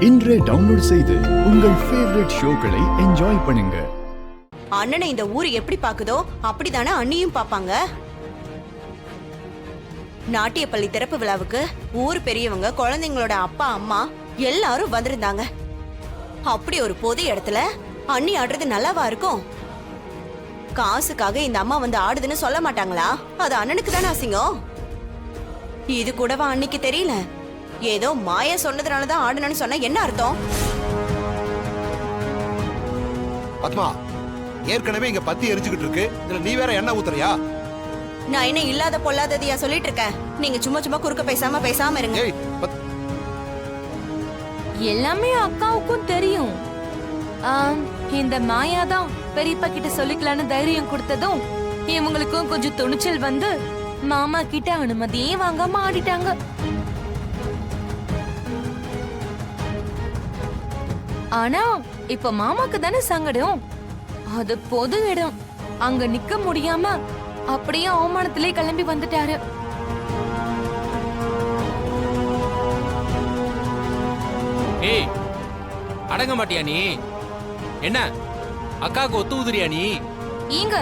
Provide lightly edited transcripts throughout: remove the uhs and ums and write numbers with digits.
இன்றே டவுன்லோட் செய்து உங்கள் ஃபேவரட் ஷோக்களை என்ஜாய் பண்ணுங்க. அண்ணனை இந்த ஊர் எப்படி பாக்குதோ அப்படிதானே அண்ணியும் பாப்பாங்க. நாட்டியப்பள்ளி திறப்பு விழாவுக்கு ஊர் பெரியவங்க, குழந்தைங்களோட அப்பா அம்மா எல்லாரும் வந்திருந்தாங்க. அப்படி ஒரு பொது இடத்துல அண்ணி ஆடுறது நல்லாவா இருக்கும்? காசுக்காக இந்த அம்மா வந்து ஆடுதுன்னு சொல்ல மாட்டாங்களா? அது அண்ணனுக்கு தானே அசிங்கம். இது கூடவா அன்னைக்கு தெரியல? ஏதோ மாயா சொன்னதுனாலதான் ஆடுனு சொன்னா என்ன அர்த்தம்? பத்மா, ஏற்கனவே இங்க பத்தி எரிஞ்சுக்கிட்டு இருக்கு, இதுல நீ வேற எண்ணெய் ஊத்துறியா? நான் என்ன இல்லாத பொல்லாததையா சொல்லிட்டு இருக்கேன்? நீங்க சும்மா சும்மா குறுக்க பேசாம இருங்க. எல்லாமே அக்காவுக்கும் தெரியும். இந்த மாயாதான் பெரியப்பா கிட்ட சொல்லிக்கலான்னு தைரியம் கொடுத்ததும் இவங்களுக்கும் கொஞ்சம் துணிச்சல் வந்து மாமா கிட்ட அனுமதியே வாங்காம ஆடிட்டாங்க. ஆனா இப்ப மாமாக்கு தானே சங்கடம். அது பொது இடம், அங்க நிக்க முடியாம அப்படியே அவமானத்திலே கிளம்பி வந்துட்டாரு. ஏய், அடங்க மாட்டியா நீ? என்ன அக்காவுக்கு ஒத்து உதிரியா நீ? ஏங்க,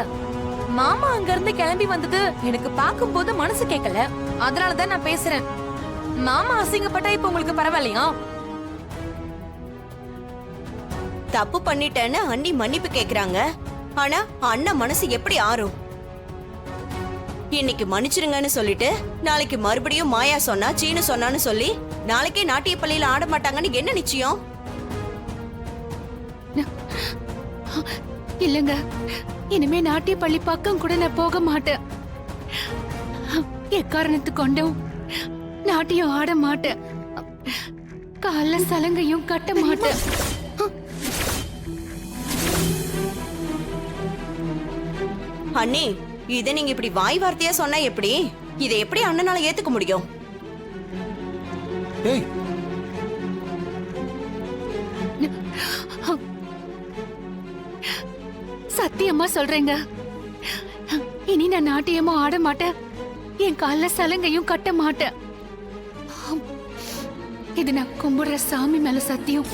மாமா அங்க இருந்து கிளம்பி வந்தது எனக்கு பார்க்கும்போது மனசு கேட்கல, அதனாலதான் நான் பேசுறேன். மாமா அசிங்கப்பட்டா இப்ப உங்களுக்கு பரவாயில்லையா? தப்பு பண்ணிட்டேன்னு அண்ணி மன்னிப்பு கேக்குறாங்க. ஆனா அண்ணன் மனசு எப்படி ஆறும்? இன்னைக்கு மன்னிச்சிருங்கன்னு சொல்லிட்டு நாளைக்கு மறுபடியும் மாயா சொன்னா, சீனு சொன்னான்னு சொல்லி நாளைக்கே நாட்டிய பள்ளியில ஆட மாட்டாங்கன்னு என்ன நிச்சயம்? இல்லங்க, இனிமே நாட்டிய பள்ளி பக்கம் கூட நான் போக மாட்டேன். எக்காரணத்து கொண்டும் நாட்டியம் ஆட மாட்டேன். கால சலங்கையும் கட்ட மாட்டேன். அண்ணி, இத நீங்க இப்படி வாய் வார்த்தையா சொன்னா எப்படி? இதை எப்படி அண்ணனால ஏத்துக்க முடியும்? ஏய், சத்தியமா சொல்றேங்க, இனி நான் நாட்டியமும் ஆட மாட்டேன், என் கால சலங்கையும் கட்ட மாட்டேன். இது நான் கும்பிடுற சாமி மேல சத்தியம்.